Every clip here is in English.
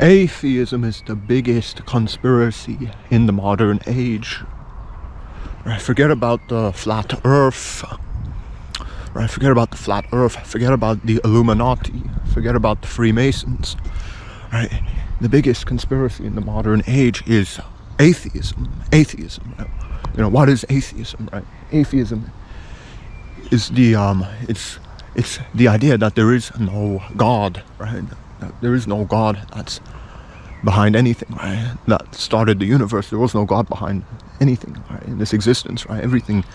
Atheism is the biggest conspiracy in the modern age. Right, forget about the flat earth. Right, forget about the flat earth. Forget about the Illuminati. Forget about the Freemasons. Right, the biggest conspiracy in the modern age is atheism. Atheism. Right? You know, what is atheism? Right, atheism is the it's the idea that there is no God. Right, that there is no God that's behind anything, right? That started the universe. There was no God behind anything, right? In this existence, right? Everything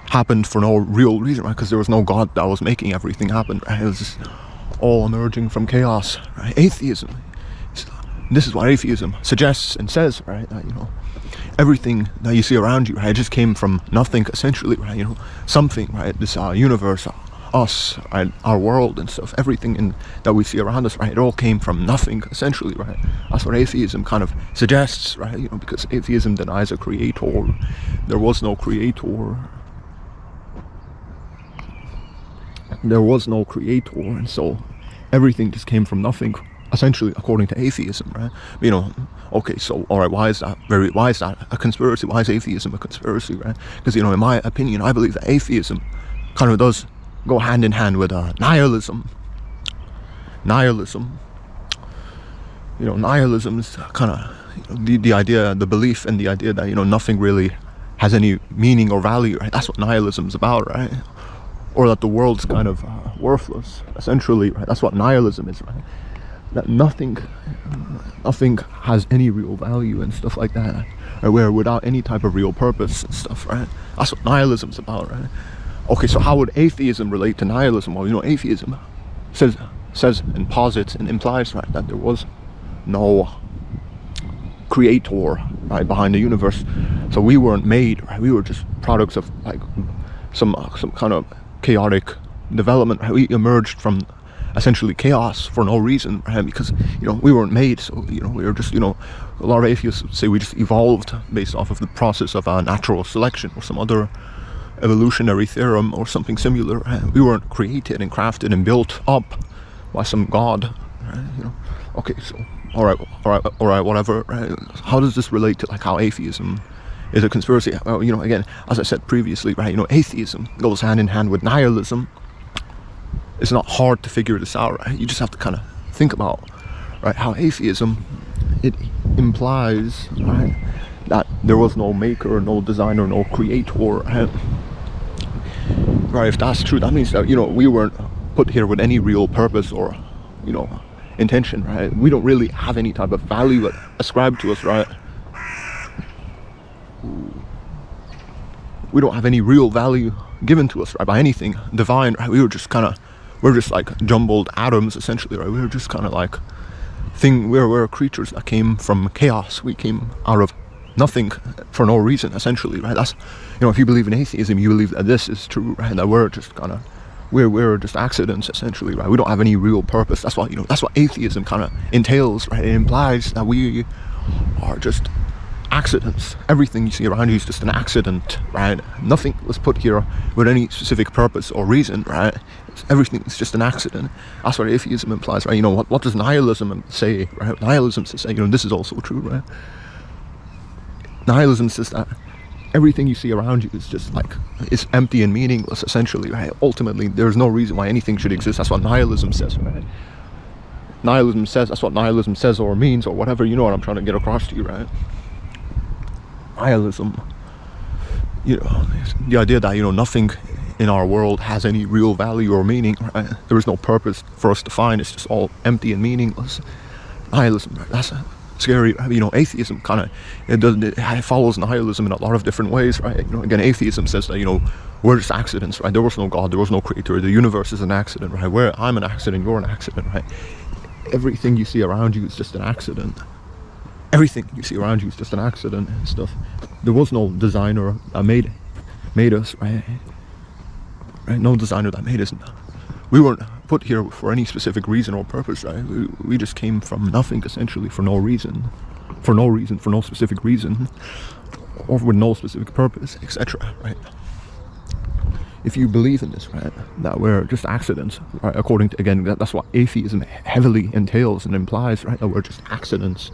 happened for no real reason, right? Because there was no God that was making everything happen, right? It was just all emerging from chaos, right? Atheism. This is what atheism suggests and says, right? That, you know, everything that you see around you, right, just came from nothing, essentially, right? You know, something, right? This universe, us, right? Our world and stuff, everything that we see around us, right? It all came from nothing, essentially, right? That's what atheism kind of suggests, right? You know, because atheism denies a creator. There was no creator. There was no creator, and so everything just came from nothing, essentially, according to atheism, right? You know, okay, so all right, why is that a conspiracy? Why is atheism a conspiracy, right? Because, you know, in my opinion, I believe that atheism kind of does go hand in hand with nihilism. Nihilism, you know, nihilism is kind of, you know, the idea, the belief, and the idea that, you know, nothing really has any meaning or value, right? That's what nihilism is about, right? Or that the world's kind of worthless, essentially, right? That's what nihilism is, right? That nothing has any real value and stuff like that, right? Where without any type of real purpose and stuff, right? That's what nihilism's about, right? Okay, so how would atheism relate to nihilism? Well, you know, atheism says and posits and implies, right, that there was no creator, right, behind the universe. So we weren't made, right? We were just products of like some kind of chaotic development, right? We emerged from essentially chaos for no reason, right? Because, you know, we weren't made, so, you know, we were just, you know, a lot of atheists would say we just evolved based off of the process of natural selection or some other evolutionary theorem or something similar. Right? We weren't created and crafted and built up by some god, right? You know, okay, so all right, whatever, right? How does this relate to like how atheism is a conspiracy? Well, you know, again, as I said previously, right, you know, atheism goes hand in hand with nihilism. It's not hard to figure this out, right? You just have to kind of think about, right, how atheism, it implies, right, that there was no maker, no designer, no creator, right? Right, if that's true, that means that, you know, we weren't put here with any real purpose or, you know, intention, right? We don't really have any type of value ascribed to us, right? We don't have any real value given to us, right, by anything divine, right? We're just like jumbled atoms, essentially, right? We're just kind of like we're creatures that came from chaos. We came out of nothing for no reason, essentially, right? That's, you know, if you believe in atheism, you believe that this is true, right? That we're just kind of, we're just accidents, essentially, right? We don't have any real purpose. That's what, you know, that's what atheism kind of entails, right? It implies that we are just accidents. Everything you see around you is just an accident, right? Nothing was put here with any specific purpose or reason, right? Everything is just an accident. That's what atheism implies, right? You know, what does nihilism say, right? Nihilism says, you know, this is also true, right? Nihilism says that everything you see around you is just like, it's empty and meaningless, essentially, right? Ultimately, there's no reason why anything should exist. That's what nihilism says, right? Nihilism says, that's what nihilism says or means or whatever, you know what I'm trying to get across to you, right? Nihilism, you know, the idea that, you know, nothing in our world has any real value or meaning, right? There is no purpose for us to find. It's just all empty and meaningless. Nihilism, right? That's scary. You know, atheism kind of, it follows nihilism in a lot of different ways, right? You know, again, atheism says that, you know, we're just accidents, right? There was no God, there was no creator, the universe is an accident, right? I'm an accident, you're an accident, right? Everything you see around you is just an accident. Everything you see around you is just an accident and stuff. There was no designer that made us, right? Right? No designer that made us. We weren't put here for any specific reason or purpose, right? We just came from nothing, essentially, for no specific reason, or with no specific purpose, etc., right? if you believe in this, right, that we're just accidents, right, according to, again, that's what atheism heavily entails and implies, right, that we're just accidents,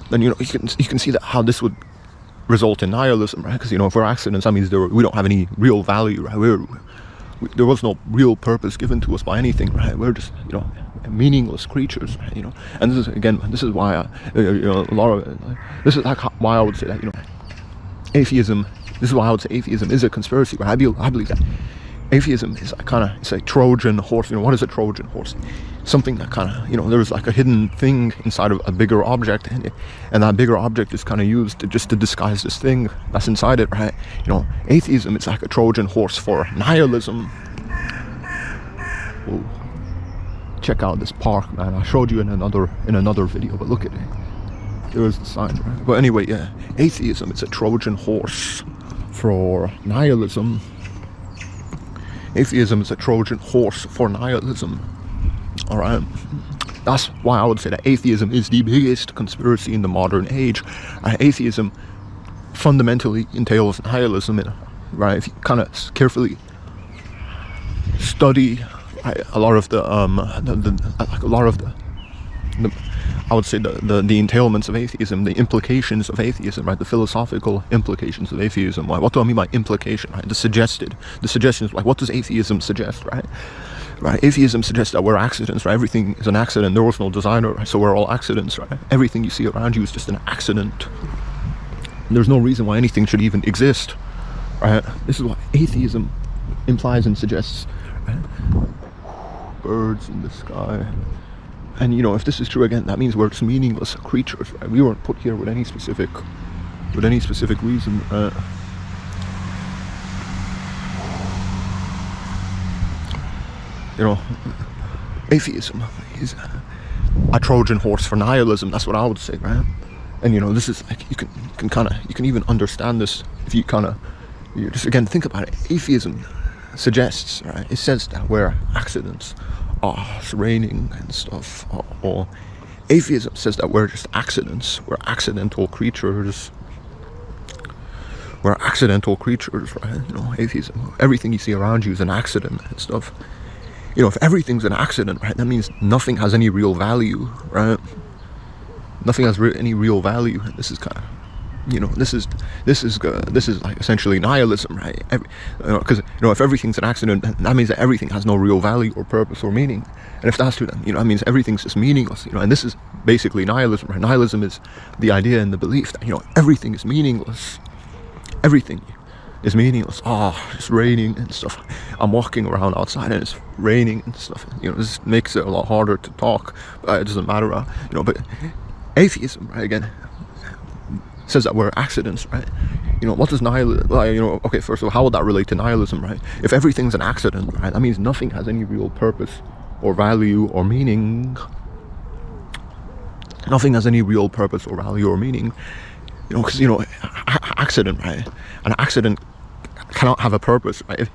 then, you can see that how this would result in nihilism, right? Because, if we're accidents, that means we don't have any real value, right? There was no real purpose given to us by anything, right? We're just, meaningless creatures, right? And this is why, this is like why I would say that, atheism. This is why I would say atheism is a conspiracy, right? I believe that atheism is it's a Trojan horse. What is a Trojan horse? Something that there's like a hidden thing inside of a bigger object, and that bigger object is used to disguise this thing that's inside it, right? Atheism is like a Trojan horse for nihilism. Whoa. Check out this park, man. I showed you in another video, but look at it. There is the sign, right? But anyway, yeah, atheism is a Trojan horse for nihilism. Atheism is a Trojan horse for nihilism. Alright, that's why I would say that atheism is the biggest conspiracy in the modern age. Atheism fundamentally entails nihilism, right? If you carefully study a lot of the I would say the entailments of atheism, the implications of atheism, right? The philosophical implications of atheism. Like, what do I mean by implication, right? The suggestions, like, what does atheism suggest, right? Right, atheism suggests that we're accidents, right? Everything is an accident. There was no designer, right? So we're all accidents, right? Everything you see around you is just an accident. There's no reason why anything should even exist, right? This is what atheism implies and suggests, right? Birds in the sky. And if this is true, again, that means we're just meaningless creatures, right? We weren't put here with any specific reason, right? Atheism is a Trojan horse for nihilism. That's what I would say, right? And this is like, you can even understand this if you just again think about it. Atheism suggests, right? It says that we're accidents. It's raining and stuff. Or atheism says that we're just accidents. We're accidental creatures. We're accidental creatures, right? Atheism. Everything you see around you is an accident and stuff. If everything's an accident, right, that means nothing has any real value, right? Nothing has any real value. This is this is like essentially nihilism, right? Because if everything's an accident, that means that everything has no real value or purpose or meaning. And if that's true, then that means everything's just meaningless. And this is basically nihilism, right? Nihilism is the idea and the belief that everything is meaningless. Everything is meaningless. It's raining and stuff. I'm walking around outside and it's raining and stuff. This makes it a lot harder to talk, but it doesn't matter. But atheism, right, again, says that we're accidents, right? What does nihilism, okay, first of all, how would that relate to nihilism, right? If everything's an accident, right, that means nothing has any real purpose or value or meaning. Nothing has any real purpose or value or meaning. Because accident, right? An accident cannot have a purpose, right?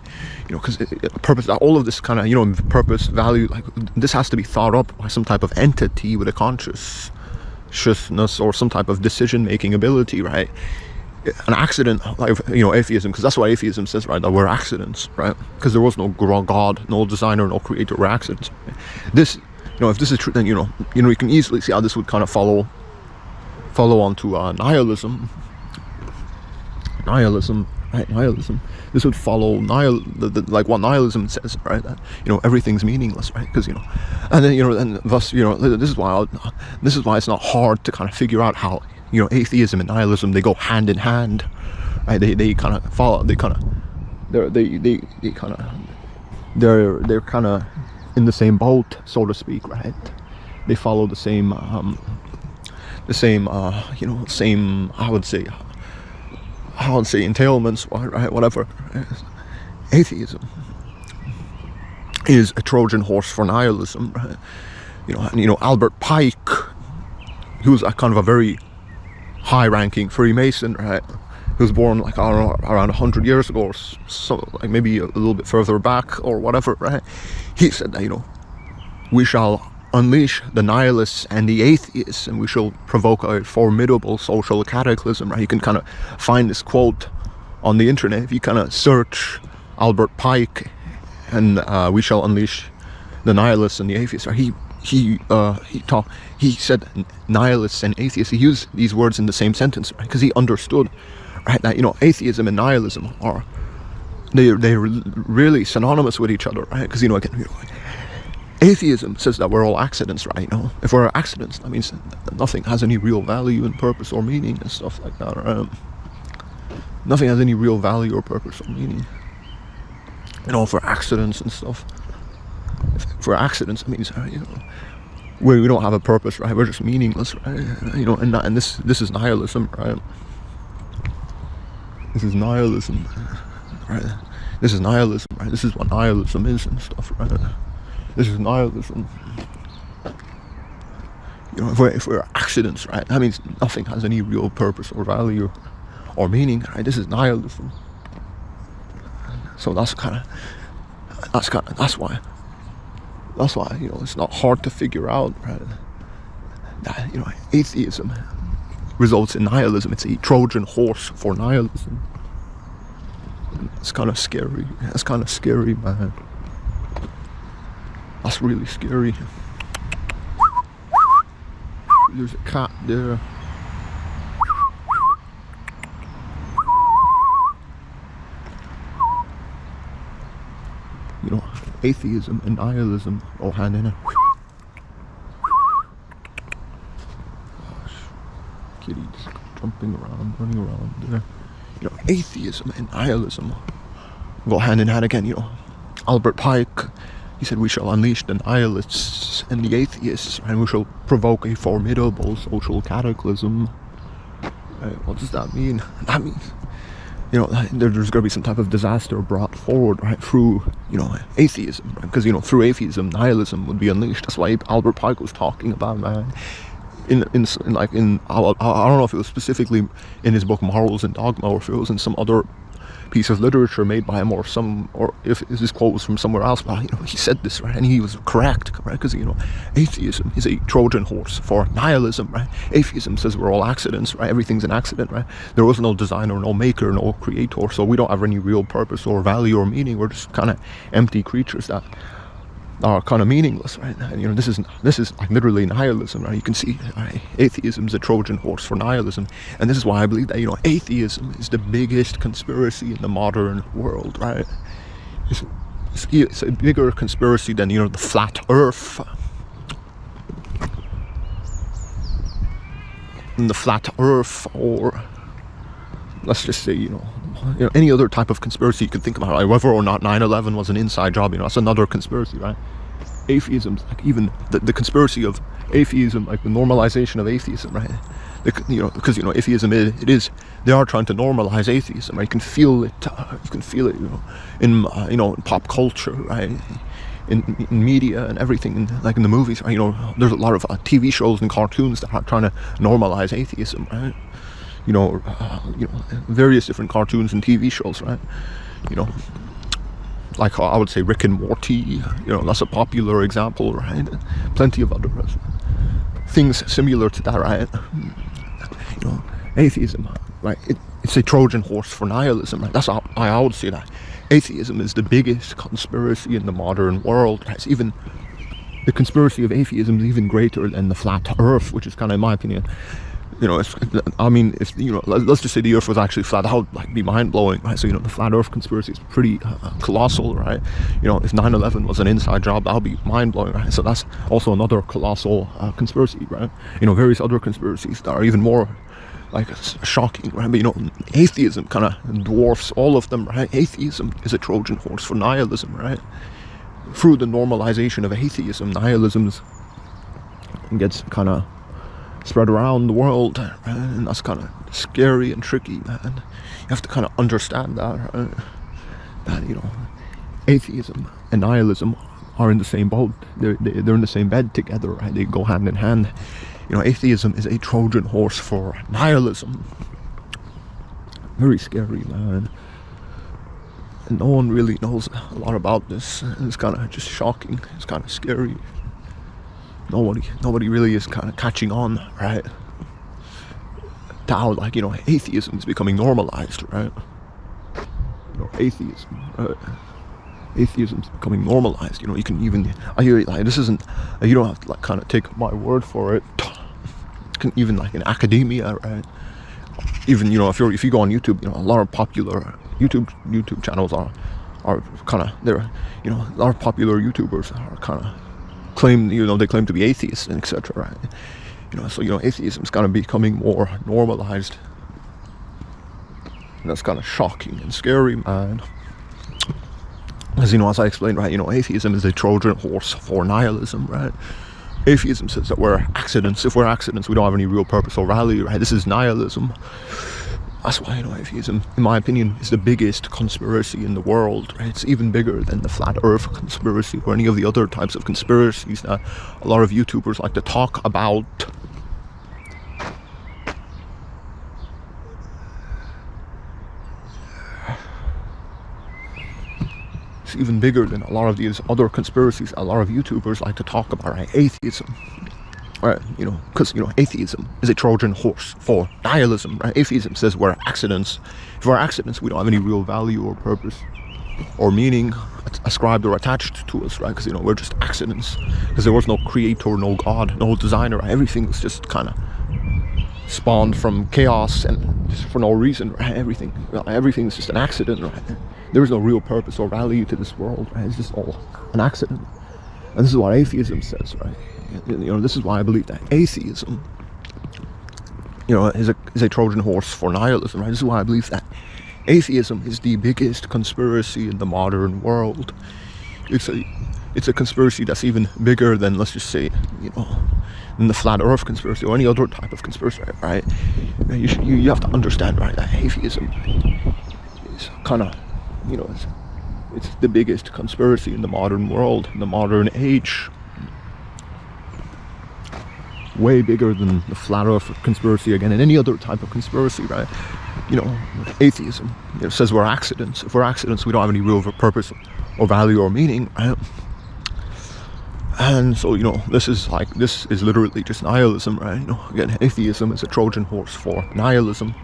Because purpose, all of this purpose, value, like, this has to be thought up by some type of entity with a consciousness or some type of decision-making ability, right? An accident, like, atheism, because that's what atheism says, right? That we're accidents, right? Because there was no God, no designer, no creator. We're accidents. This, if this is true, then you can easily see how this would follow on to nihilism, right? Nihilism. This would follow like what nihilism says, right? That everything's meaningless, right? Because and then and thus this is why it's not hard to figure out how atheism and nihilism, they go hand in hand, right? They follow. They're in the same boat, so to speak, right? They follow the same I would say entailments, right? Whatever. Atheism is a Trojan horse for nihilism, right? And Albert Pike, he was a very high-ranking Freemason, right? He was born like around 100 years ago, or so, like maybe a little bit further back or whatever, right? He said that we shall unleash the nihilists and the atheists, and we shall provoke a formidable social cataclysm, right? You can find this quote on the internet if you search Albert Pike and We Shall Unleash the Nihilists and the Atheists, right? He said nihilists and atheists. He used these words in the same sentence, right? Because he understood, right, that atheism and nihilism are they're really synonymous with each other, right? Because atheism says that we're all accidents, right? If we're accidents, that means that nothing has any real value and purpose or meaning and stuff like that, right? Nothing has any real value or purpose or meaning. If we're accidents and stuff. If we're accidents, it means we don't have a purpose, right? We're just meaningless, right? And this is nihilism, right? This is nihilism, right? This is nihilism, right? This is what nihilism is and stuff, right? This is nihilism. If we're accidents, right? That means nothing has any real purpose or value or meaning, right? This is nihilism. So that's why it's not hard to figure out, right? That atheism results in nihilism. It's a Trojan horse for nihilism. It's kind of scary. That's kind of scary, man. That's really scary. There's a cat there. Atheism and nihilism all hand in hand. Gosh, kitty just jumping around, running around there. Atheism and nihilism go hand in hand again. Albert Pike, he said, we shall unleash the nihilists and the atheists, and we shall provoke a formidable social cataclysm. What does that mean? That means there's going to be some type of disaster brought forward, right, through, atheism, right? Because, through atheism, nihilism would be unleashed. That's why Albert Pike was talking about, man. I don't know if it was specifically in his book Morals and Dogma, or if it was in some other piece of literature made by him, or if his quote was from somewhere else, but he said this, right, and he was correct, right? Because atheism is a Trojan horse for nihilism, right? Atheism says we're all accidents, right? Everything's an accident, right? There was no designer, no maker, no creator, so we don't have any real purpose or value or meaning. We're just kind of empty creatures that are kind of meaningless, right? And this is like literally nihilism, right? You can see, right? Atheism is a Trojan horse for nihilism, and this is why I believe that atheism is the biggest conspiracy in the modern world, right? It's a bigger conspiracy than the flat Earth, or let's just say any other type of conspiracy you can think about, right? Whether or not 9/11 was an inside job, that's another conspiracy, right? Atheism, like even the conspiracy of atheism, like the normalization of atheism, right? Because atheism they are trying to normalize atheism, right? You can feel it. In pop culture, right? In media and everything, like in the movies, right? There's a lot of TV shows and cartoons that are trying to normalize atheism, right? Various different cartoons and TV shows, right? Like I would say Rick and Morty, that's a popular example, right? Plenty of other things similar to that, right? Atheism, right? It's a Trojan horse for nihilism, right? That's how I would say that. Atheism is the biggest conspiracy in the modern world, right? It's even the conspiracy of atheism is even greater than the flat Earth, which is kind of, in my opinion, let's just say the Earth was actually flat. That would be mind-blowing, right? So the flat Earth conspiracy is pretty colossal, right? If 9/11 was an inside job, that would be mind-blowing, right? So that's also another colossal conspiracy, right? Various other conspiracies that are even more shocking, right? But atheism kind of dwarfs all of them, right? Atheism is a Trojan horse for nihilism, right? Through the normalization of atheism, nihilism gets kind of spread around the world, right? And that's kind of scary and tricky, man. You have to kind of understand that, right? That atheism and nihilism are in the same boat. They're in the same bed together, right? They go hand in hand. Atheism is a Trojan horse for nihilism. Very scary, man. And no one really knows a lot about this. It's kind of just shocking. It's kind of scary. Nobody really is kind of catching on, right? To how atheism is becoming normalized, right? atheism. Atheism's becoming normalized. You can even, I hear like this isn't, you don't have to like kind of take my word for it. Even like in academia, right? Even if you go on YouTube, a lot of popular YouTube channels are kind of they're a lot of popular YouTubers are kind of claim they claim to be atheists and etc. Right? So atheism is kind of becoming more normalized. And that's kind of shocking and scary, man. As as I explained, right, atheism is a Trojan horse for nihilism, right? Atheism says that we're accidents. If we're accidents, we don't have any real purpose or value, right? This is nihilism. That's why, atheism, in my opinion, is the biggest conspiracy in the world, right? It's even bigger than the flat earth conspiracy or any of the other types of conspiracies that a lot of YouTubers like to talk about. It's even bigger than a lot of these other conspiracies a lot of YouTubers like to talk about, right? Atheism, right? Because atheism is a Trojan horse for nihilism, right? Atheism says we're accidents. If we're accidents, we don't have any real value or purpose or meaning ascribed or attached to us, right? Because we're just accidents. Because there was no creator, no God, no designer. Right? Everything was just kind of spawned from chaos and just for no reason, right? Everything's just an accident, right? There is no real purpose or value to this world, right? It's just all an accident. And this is what atheism says, right? This is why I believe that atheism, is a Trojan horse for nihilism, right? This is why I believe that atheism is the biggest conspiracy in the modern world. It's a conspiracy that's even bigger than, let's just say, than the flat earth conspiracy or any other type of conspiracy, right? You have to understand, right, that atheism is kind of, it's the biggest conspiracy in the modern world, in the modern age. Way bigger than the flat earth conspiracy again and any other type of conspiracy, right? Atheism says we're accidents. If we're accidents, we don't have any real purpose or value or meaning, right? And so this is literally just nihilism, right? Again, atheism is a Trojan horse for nihilism.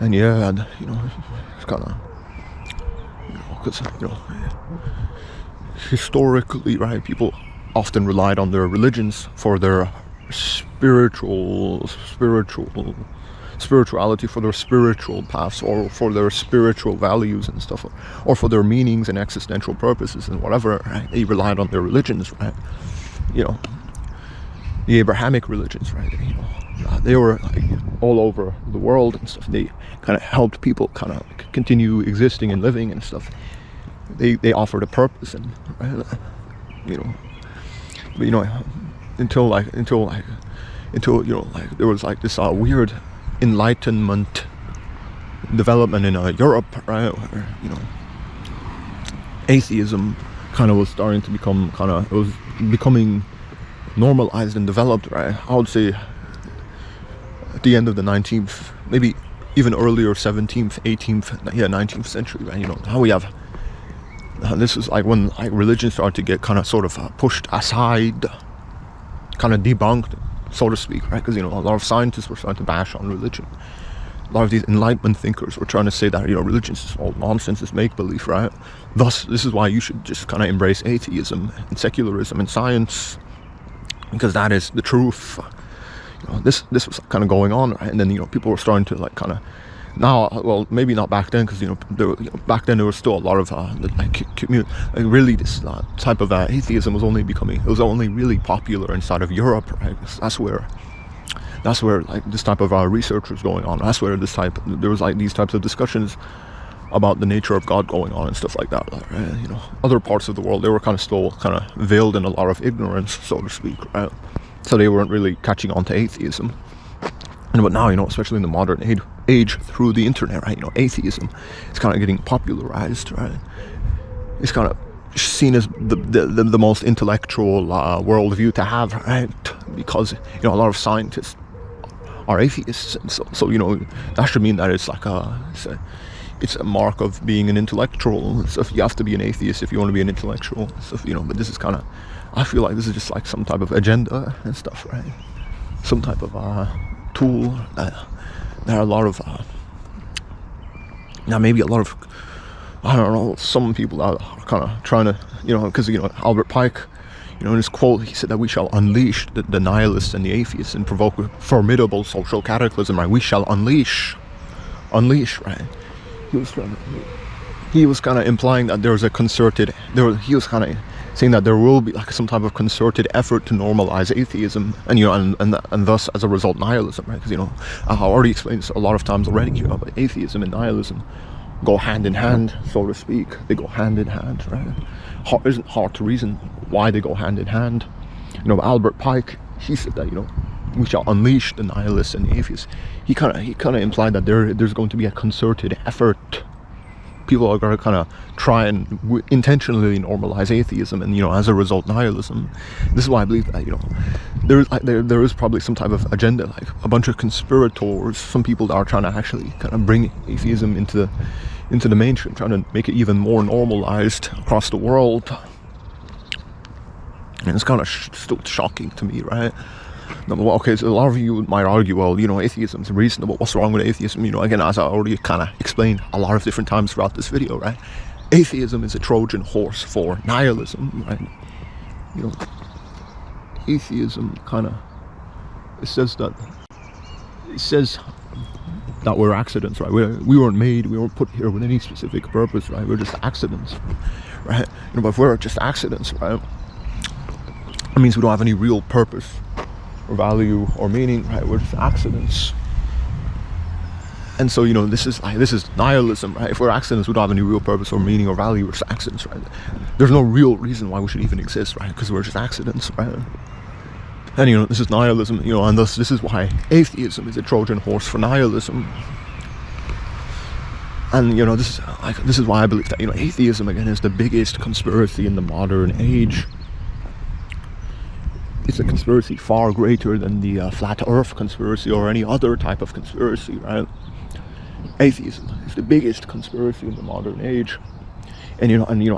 And it's kind of because historically, right, people often relied on their religions for their spirituality, for their spiritual paths, or for their spiritual values and stuff, or for their meanings and existential purposes and whatever, right? They relied on their religions, right? The Abrahamic religions, right? They were like all over the world and stuff. They kind of helped people kind of continue existing and living and stuff. They offered a purpose, and right? But until there was like this weird Enlightenment development in Europe, right? Where, atheism kind of was starting to become it was becoming normalized and developed, right? I would say at the end of the 19th, maybe even earlier 17th, 18th, 19th century, right? Now we have. This is like when religion started to get kind of sort of pushed aside, kind of debunked, so to speak, right? Because a lot of scientists were starting to bash on religion. A lot of these Enlightenment thinkers were trying to say that religion is all nonsense, it's make believe, right? Thus, this is why you should just kind of embrace atheism and secularism and science, because that is the truth. This was kind of going on, right? And then people were starting to like kind of. Now, well, maybe not back then, because back then there was still a lot of really this type of atheism was only really popular inside of Europe, right? That's where like this type of research was going on. That's where there was like these types of discussions about the nature of God going on and stuff like that, right? Other parts of the world, they were kind of still kind of veiled in a lot of ignorance, so to speak, right? So they weren't really catching on to atheism. But now, especially in the modern age through the internet, right? Atheism is kind of getting popularized, right? It's kind of seen as the most intellectual worldview to have, right? Because a lot of scientists are atheists, and so that should mean that it's like it's a mark of being an intellectual. So you have to be an atheist if you want to be an intellectual. So but this is kind of, I feel like this is just like some type of agenda and stuff, right? Some type of tool that there are a lot of Now maybe a lot of, I don't know, some people are kind of trying to, because Albert Pike, in his quote, he said that we shall unleash the nihilists and the atheists and provoke a formidable social cataclysm, right? We shall unleash, right? He was kind of implying that there was a concerted, he was kind of saying that there will be like some type of concerted effort to normalize atheism and thus as a result nihilism, right? Because I already explained this a lot of times already, but atheism and nihilism go hand in hand, so to speak. They go hand in hand, right? It isn't hard to reason why they go hand in hand. Albert Pike, he said that we shall unleash the nihilists and the atheists. He kind of implied that there's going to be a concerted effort. People are going to kind of try and intentionally normalize atheism and as a result nihilism. This is why I believe that there is probably some type of agenda, like a bunch of conspirators, some people that are trying to actually kind of bring atheism into the mainstream, trying to make it even more normalized across the world. And it's kind of still shocking to me, right? Okay, so a lot of you might argue, well, atheism is reasonable. What's wrong with atheism? Again, as I already kind of explained a lot of different times throughout this video, right? Atheism is a Trojan horse for nihilism, right? Atheism kind of, it says that we're accidents, right? We weren't put here with any specific purpose, right? We're just accidents, right? But if we're just accidents, right, that means we don't have any real purpose or value or meaning, right? We're just accidents. And so this is nihilism, right? If we're accidents, we don't have any real purpose or meaning or value. We're just accidents, right? There's no real reason why we should even exist, right? Because we're just accidents, right? And this is nihilism, and thus this is why atheism is a Trojan horse for nihilism. And this is why I believe that atheism again is the biggest conspiracy in the modern age. It's a conspiracy far greater than the flat earth conspiracy or any other type of conspiracy, right? Atheism is the biggest conspiracy in the modern age. And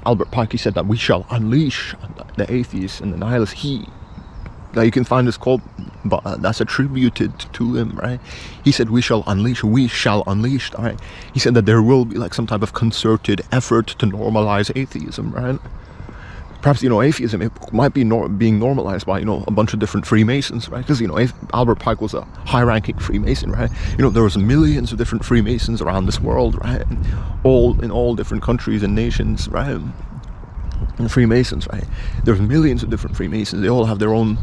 Albert Pike, he said that we shall unleash the atheists and the nihilists. You can find this quote, but that's attributed to him, right? He said we shall unleash, right? He said that there will be like some type of concerted effort to normalize atheism, right? Perhaps atheism, it might be being normalized by a bunch of different Freemasons, right? Because Albert Pike was a high-ranking Freemason, right? There was millions of different Freemasons around this world, right? And in all different countries and nations, right? And Freemasons, right? There's millions of different Freemasons. They all have their own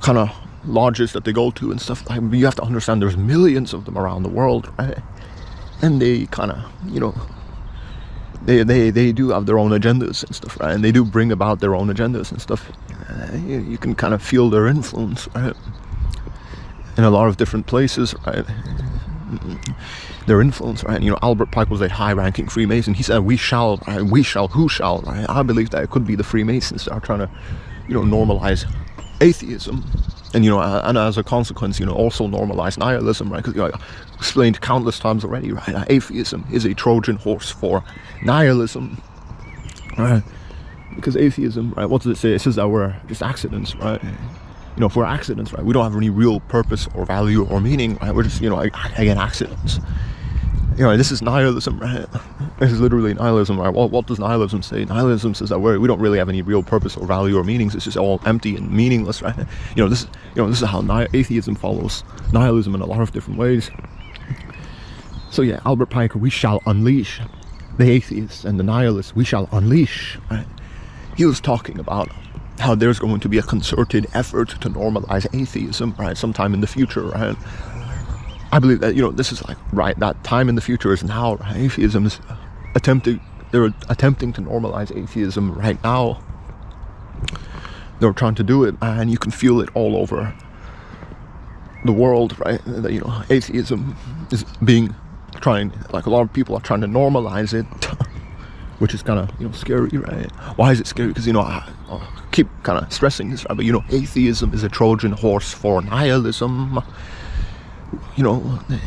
kind of lodges that they go to and stuff. But you have to understand there's millions of them around the world, right? And they kind of They do have their own agendas and stuff, right? And they do bring about their own agendas and stuff. You can kind of feel their influence, right? In a lot of different places, right? Their influence, right? Albert Pike was a high-ranking Freemason. He said, "We shall, right? We shall, who shall?" Right? I believe that it could be the Freemasons that are trying to, normalize atheism, and as a consequence, also normalize nihilism, right? Because I explained countless times already, right? Atheism is a Trojan horse for nihilism, right? Because atheism, right? What does it say? It says that we're just accidents, right? If we're accidents, right? We don't have any real purpose or value or meaning, right? We're just, again, accidents. This is nihilism, right? This is literally nihilism, right? What does nihilism say? Nihilism says that we don't really have any real purpose or value or meanings. It's just all empty and meaningless, right? This is how atheism follows nihilism in a lot of different ways. So yeah, Albert Pike, we shall unleash the atheists and the nihilists. We shall unleash, right? He was talking about how there's going to be a concerted effort to normalize atheism, right? Sometime in the future, right? I believe that, this is like, right, that time in the future is now, right? Atheism is they're attempting to normalize atheism right now. They're trying to do it, and you can feel it all over the world, right? That, atheism is like a lot of people are trying to normalize it, which is kind of, scary, right? Why is it scary? Because, I keep kind of stressing this, right? But, atheism is a Trojan horse for nihilism.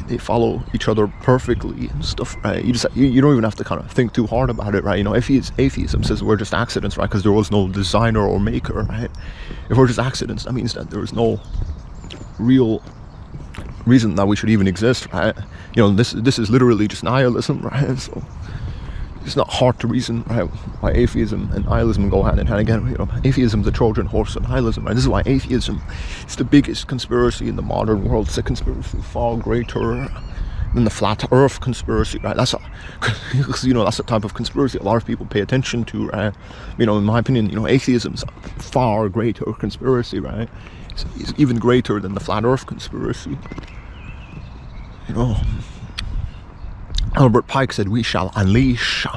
They follow each other perfectly and stuff, right? You don't even have to kind of think too hard about it, right? Atheism says we're just accidents, right? Because there was no designer or maker, right? If we're just accidents, that means that there is no real reason that we should even exist, right? This is literally just nihilism, right? So it's not hard to reason, right, why atheism and nihilism go hand in hand. Again, atheism is a Trojan horse of nihilism, right? This is why atheism is the biggest conspiracy in the modern world. It's a conspiracy far greater than the flat earth conspiracy, right? That's that's the type of conspiracy a lot of people pay attention to, right? In my opinion, atheism is a far greater conspiracy, right? It's even greater than the flat earth conspiracy. Albert Pike said, we shall unleash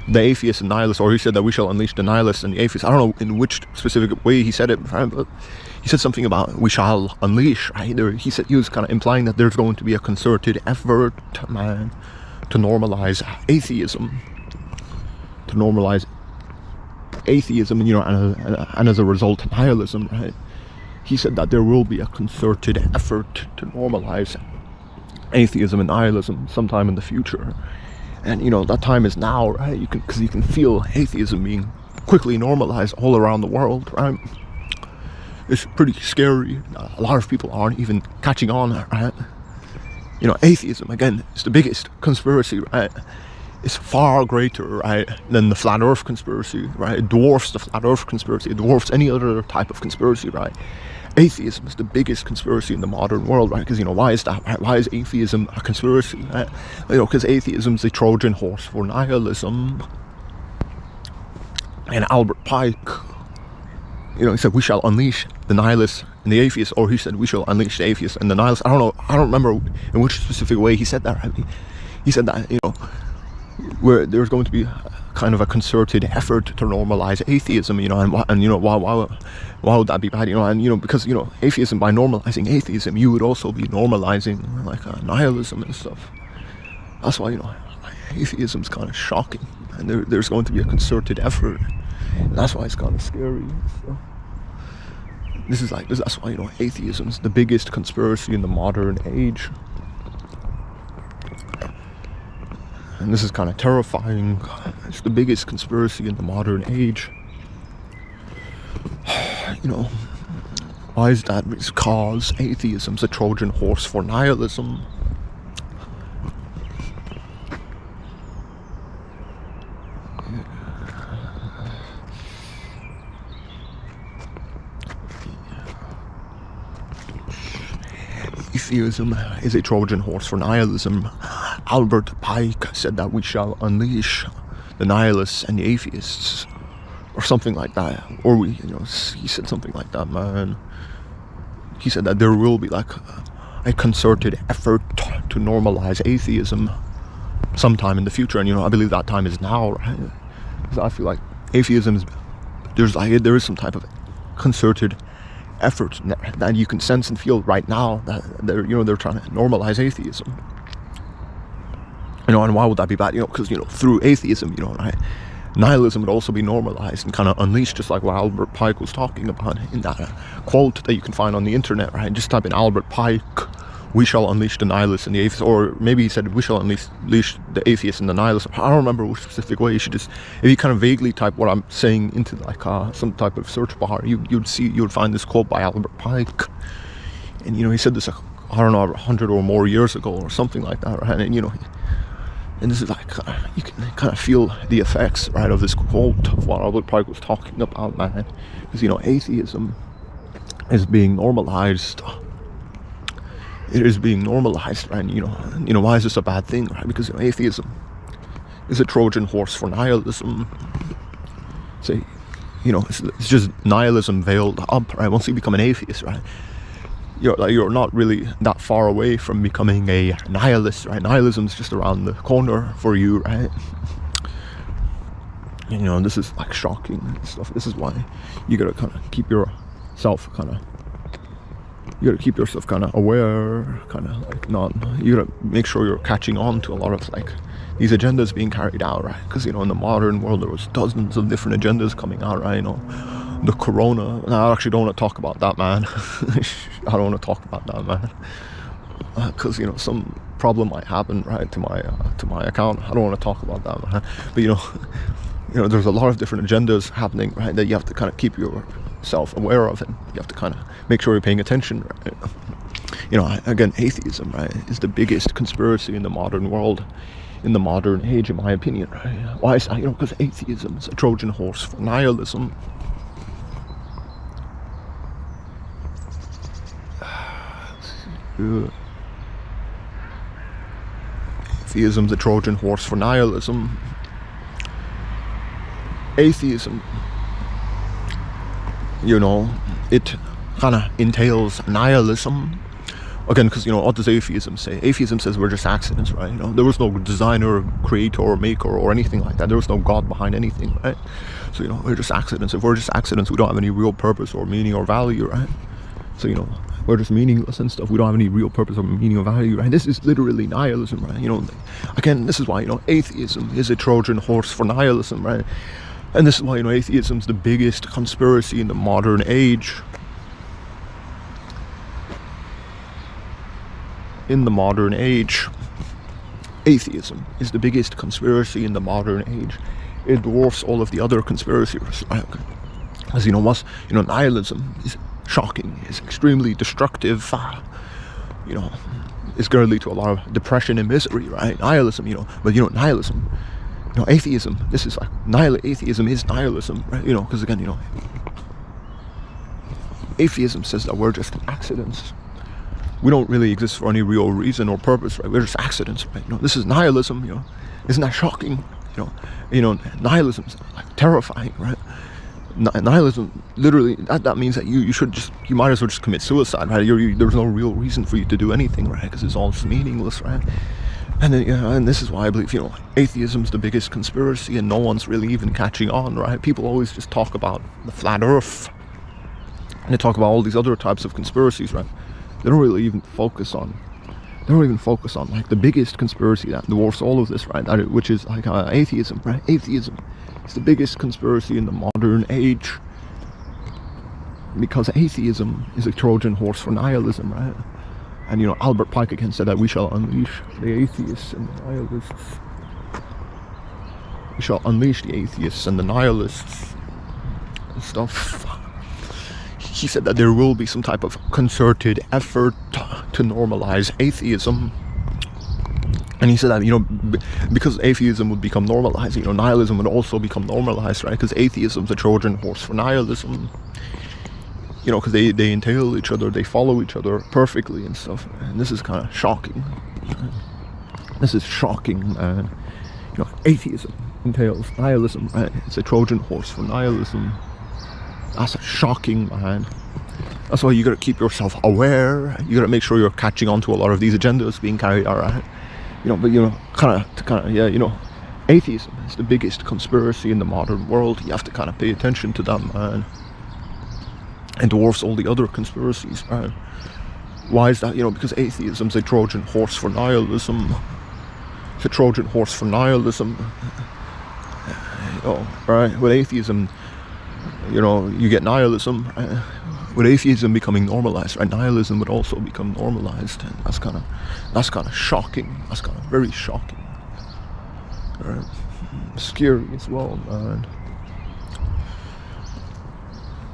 the atheists and nihilists, or he said that we shall unleash the nihilists and the atheists. I don't know in which specific way he said it, right? But he said something about we shall unleash, right? He was kind of implying that there's going to be a concerted effort, man, to normalize atheism. And as a result, nihilism, right? He said that there will be a concerted effort to normalize atheism and nihilism sometime in the future, and that time is now, right? Because you can feel atheism being quickly normalized all around the world, right? It's pretty scary. A lot of people aren't even catching on, right? Atheism, again, is the biggest conspiracy, right? It's far greater, right, than the flat earth conspiracy, right? It dwarfs the flat earth conspiracy. It dwarfs any other type of conspiracy, right? Atheism is the biggest conspiracy in the modern world, right? Because, why is that, right? Why is atheism a conspiracy, right? Because atheism is a Trojan horse for nihilism. And Albert Pike, he said, we shall unleash the nihilists and the atheists, or he said, we shall unleash the atheists and the nihilists. I don't know, I don't remember in which specific way he said that, right? He said that, where there's going to be kind of a concerted effort to normalize atheism, why would that be bad, because atheism, by normalizing atheism, you would also be normalizing nihilism and stuff. That's why atheism's kind of shocking, and there's going to be a concerted effort, and that's why it's kind of scary. So that's why atheism's the biggest conspiracy in the modern age. And this is kind of terrifying. It's the biggest conspiracy in the modern age. Why is that? Because atheism's a Trojan horse for nihilism. Atheism is a Trojan horse for nihilism. Albert Pike said that we shall unleash the nihilists and the atheists, or something like that. Or he said something like that, man. He said that there will be a concerted effort to normalize atheism sometime in the future, and I believe that time is now, right? Because I feel like atheism is there is some type of concerted effort that you can sense and feel right now, that they're trying to normalize atheism. And why would that be bad? Because through atheism, right, nihilism would also be normalized and kind of unleashed, just like what Albert Pike was talking about in that quote that you can find on the internet, right? Just type in Albert Pike, we shall unleash the nihilists and the atheists, or maybe he said we shall unleash the atheists and the nihilists. I don't remember which specific way. You should just, if you kind of vaguely type what I'm saying into some type of search bar, you'd find this quote by Albert Pike. And he said this, I don't know, 100 or more years ago or something like that, right? And this is you can kind of feel the effects, right, of this quote of what Albert Pike was talking about, man. Because atheism is being normalized. It is being normalized, right? Why is this a bad thing, right? Because atheism is a Trojan horse for nihilism. It's just nihilism veiled up, right? Once you become an atheist, right, you're not really that far away from becoming a nihilist, right? Nihilism's just around the corner for you, right? This is shocking stuff. This is why you gotta kind of keep yourself aware, you gotta make sure you're catching on to a lot of these agendas being carried out, right? Because in the modern world there was dozens of different agendas coming out, right? The corona, and I actually don't want to talk about that, man. I don't want to talk about that, man, because some problem might happen, right, to my account. I don't want to talk about that, man. But there's a lot of different agendas happening, right, that you have to kind of keep yourself aware of, and you have to kind of make sure you're paying attention, right? You know, again, atheism, right, is the biggest conspiracy in the modern world, in the modern age, in my opinion, right? Why is that? You know, because atheism is a Trojan horse for nihilism. Atheism's a Trojan horse for nihilism. Atheism, you know, it kind of entails nihilism. Again, because, you know, what does atheism say? Atheism says we're just accidents, right? You know, there was no designer, creator, or maker, or anything like that. There was no God behind anything, right? So, you know, we're just accidents. If we're just accidents, we don't have any real purpose or meaning or value, right? So, you know, we're just meaningless and stuff. We don't have any real purpose or meaning or value, right? This is literally nihilism, right? You know, again, this is why, you know, atheism is a Trojan horse for nihilism, right? And this is why, you know, atheism's the biggest conspiracy in the modern age. In the modern age, atheism is the biggest conspiracy in the modern age. It dwarfs all of the other conspiracies, right? As you know, nihilism is shocking, is extremely destructive, you know, is going to lead to a lot of depression and misery, right? Nihilism, you know, but, you know, nihilism, you know, atheism, this is like, atheism is nihilism, right? You know, because again, you know, atheism says that we're just accidents. We don't really exist for any real reason or purpose, right? We're just accidents, right? You know, this is nihilism, you know. Isn't that shocking? You know, nihilism is like terrifying, right? Nihilism, literally, that means that you might as well just commit suicide, right? There's no real reason for you to do anything, right? Because it's all just meaningless, right? And then, you know, and this is why I believe, you know, atheism's the biggest conspiracy, and no one's really even catching on, right? People always just talk about the flat Earth, and they talk about all these other types of conspiracies, right? They don't even focus on like the biggest conspiracy that dwarfs all of this, right? Which is like atheism, right? Atheism is the biggest conspiracy in the modern age, because atheism is a Trojan horse for nihilism, right? And, you know, Albert Pike again said that we shall unleash the atheists and the nihilists. We shall unleash the atheists and the nihilists and stuff. He said that there will be some type of concerted effort to normalize atheism. And he said that, you know, because atheism would become normalized, you know, nihilism would also become normalized, right? Because atheism's a Trojan horse for nihilism. You know, because they entail each other, they follow each other perfectly and stuff. And this is kind of shocking. This is shocking, man. You know, atheism entails nihilism, right? It's a Trojan horse for nihilism. That's shocking, man. That's why you gotta keep yourself aware. You gotta make sure you're catching on to a lot of these agendas being carried out, right? You know, but, you know, kind of, yeah, you know, atheism is the biggest conspiracy in the modern world. You have to kind of pay attention to that, man. And dwarfs all the other conspiracies, right? Why is that? You know, because atheism's a Trojan horse for nihilism. It's a Trojan horse for nihilism. Oh, right. With atheism, you know, you get nihilism, right? With atheism becoming normalized, right? Nihilism would also become normalized, and that's kind of shocking. That's kind of very shocking, right? Scary as well, man.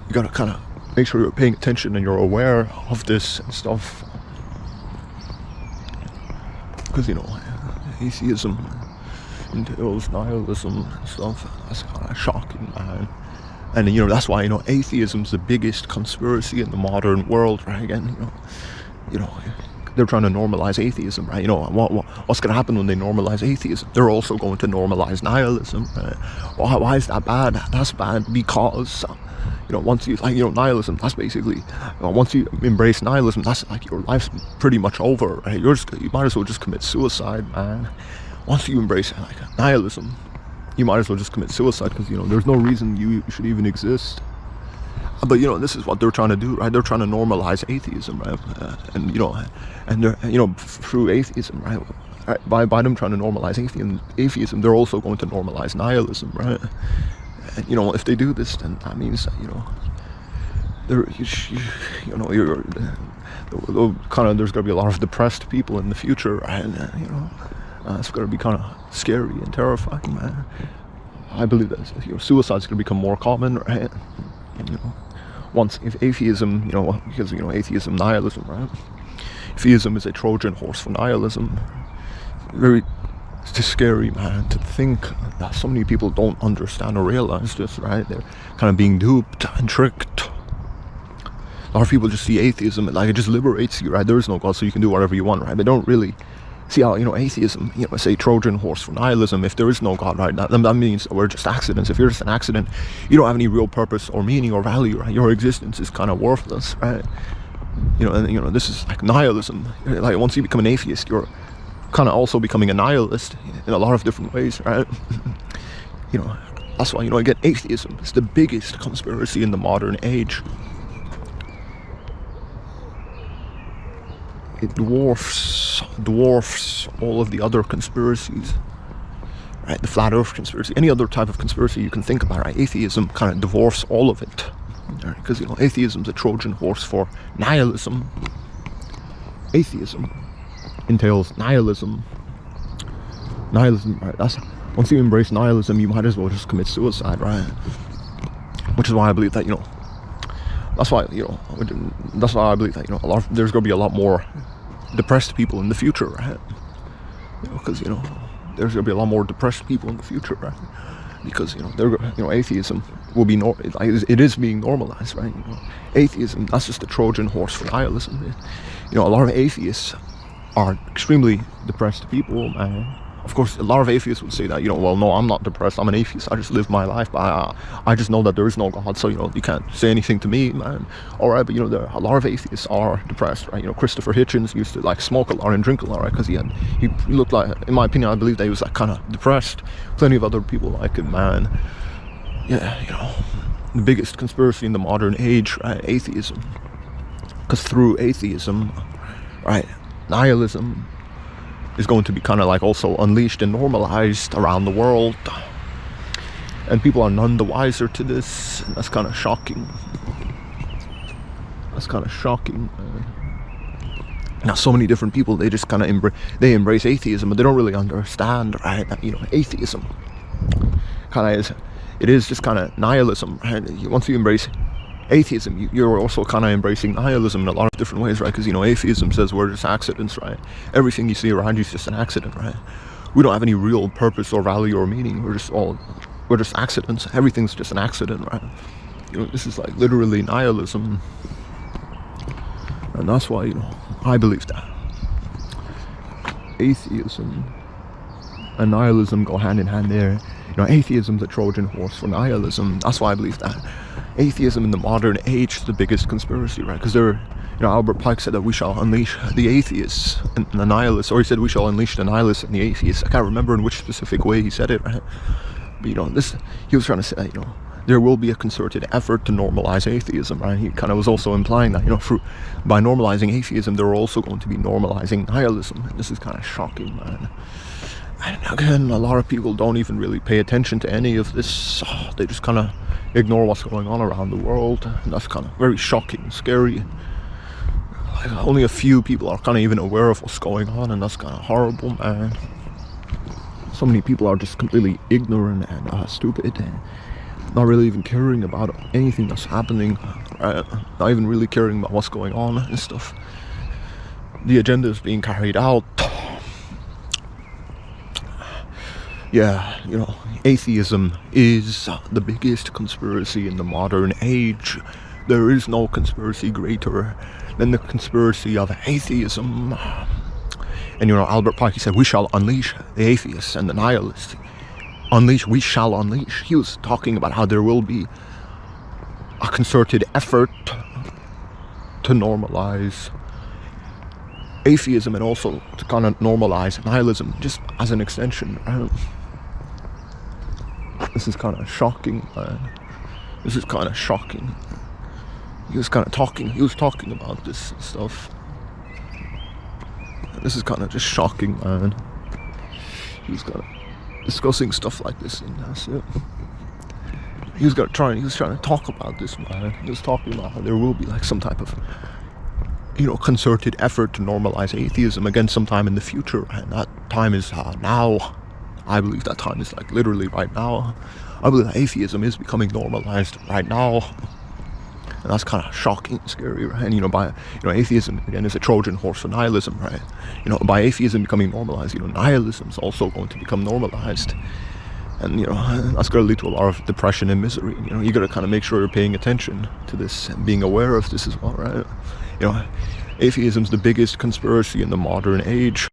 You gotta kind of make sure you're paying attention and you're aware of this and stuff, because, you know, atheism entails nihilism and stuff. That's kind of shocking, man. And, you know, that's why, you know, atheism's the biggest conspiracy in the modern world, right? Again, you know, they're trying to normalize atheism, right? You know, what's going to happen when they normalize atheism? They're also going to normalize nihilism, right? Why is that bad? That's bad because, you know, once you, like, you know, nihilism, that's basically, once you embrace nihilism, that's like your life's pretty much over, right? You might as well just commit suicide, man. Once you embrace, like, nihilism, you might as well just commit suicide, because, you know, there's no reason you should even exist. But, you know, this is what they're trying to do, right? They're trying to normalize atheism, right? And, you know, and they're, you know, through atheism, right? By them trying to normalize atheism, they're also going to normalize nihilism, right? And, you know, if they do this, then that means that, you know, you're kind of, there's going to be a lot of depressed people in the future, right? And, you know, it's going to be kind of scary and terrifying, man. I believe that, you know, suicide's going to become more common, right? You know, if atheism, you know, because, you know, atheism, nihilism, right? theism is a Trojan horse for nihilism. Very scary, man, to think that so many people don't understand or realize this, right? They're kind of being duped and tricked. A lot of people just see atheism like it just liberates you, right? There is no God, so you can do whatever you want, right? They don't really see how, atheism, it's a Trojan horse for nihilism. If there is no God, right, that means we're just accidents. If you're just an accident, you don't have any real purpose or meaning or value, right? Your existence is kind of worthless, right? This is like nihilism. Like once you become an atheist, you're kind of also becoming a nihilist in a lot of different ways, right? That's why, again, atheism is the biggest conspiracy in the modern age. It dwarfs all of the other conspiracies, right? The flat earth conspiracy, any other type of conspiracy you can think about, right? Atheism kind of dwarfs all of it, right? Because atheism is a Trojan horse for nihilism. Atheism entails nihilism, right? That's, once you embrace nihilism, you might as well just commit suicide, right? Which is why I believe that, that's why I believe that, there's going to be a lot more depressed people in the future, right? Because, there's going to be a lot more depressed people in the future, right? Because, atheism will be, it is being normalized, right? Atheism, that's just the Trojan horse for nihilism. A lot of atheists are extremely depressed people, man. Of course, a lot of atheists would say that, well, no, I'm not depressed, I'm an atheist, I just live my life, but I just know that there is no God, so, you can't say anything to me, man. Alright, but, a lot of atheists are depressed, right? Christopher Hitchens used to, smoke a lot and drink a lot, right? Because he looked like, in my opinion, I believe that he was, kind of depressed. Plenty of other people like him, man. Yeah, the biggest conspiracy in the modern age, right? Atheism. Because through atheism, right, nihilism is going to be kind of also unleashed and normalized around the world, and people are none the wiser to this, and that's kind of shocking. Now, so many different people, they just kind of embrace atheism, but they don't really understand, right, that atheism kind of is just kind of nihilism, right? Once you embrace atheism, you're also kind of embracing nihilism in a lot of different ways, right? Because atheism says we're just accidents, right? Everything you see around you is just an accident, right? We don't have any real purpose or value or meaning. We're just accidents. Everything's just an accident, right? This is literally nihilism, and that's why I believe that atheism and nihilism go hand in hand there. Atheism's a Trojan horse for nihilism. That's why I believe that atheism in the modern age is the biggest conspiracy, right? Because Albert Pike said that we shall unleash the atheists and the nihilists, or he said we shall unleash the nihilists and the atheists. I can't remember in which specific way he said it, right? But he was trying to say that, there will be a concerted effort to normalize atheism, right? He kind of was also implying that, by normalizing atheism, they're also going to be normalizing nihilism. And this is kind of shocking, man. And again, a lot of people don't even really pay attention to any of this. They just kind of ignore what's going on around the world, and that's kind of very shocking, scary. Only a few people are kind of even aware of what's going on, and that's kind of horrible, man. So many people are just completely ignorant and stupid, and not really even caring about anything that's happening, right? Not even really caring about what's going on and stuff. The agenda is being carried out. Yeah, atheism is the biggest conspiracy in the modern age. There is no conspiracy greater than the conspiracy of atheism. And Albert Pike, he said, we shall unleash the atheists and the nihilists. We shall unleash. He was talking about how there will be a concerted effort to normalize atheism and also to kind of normalize nihilism, just as an extension, right? This is kind of shocking, man. This is kind of shocking. He was talking about this stuff. This is kind of just shocking, man. He was kind of discussing stuff like this, and that's it. He was trying to talk about this, man. He was talking about how there will be some type of concerted effort to normalize atheism again sometime in the future, and that time is now. I believe that time is literally right now. I believe that atheism is becoming normalized right now. And that's kind of shocking and scary, right? And atheism again is a Trojan horse for nihilism, right? By atheism becoming normalized, nihilism is also going to become normalized. And that's going to lead to a lot of depression and misery. You got to kind of make sure you're paying attention to this and being aware of this as well, right? Atheism's the biggest conspiracy in the modern age.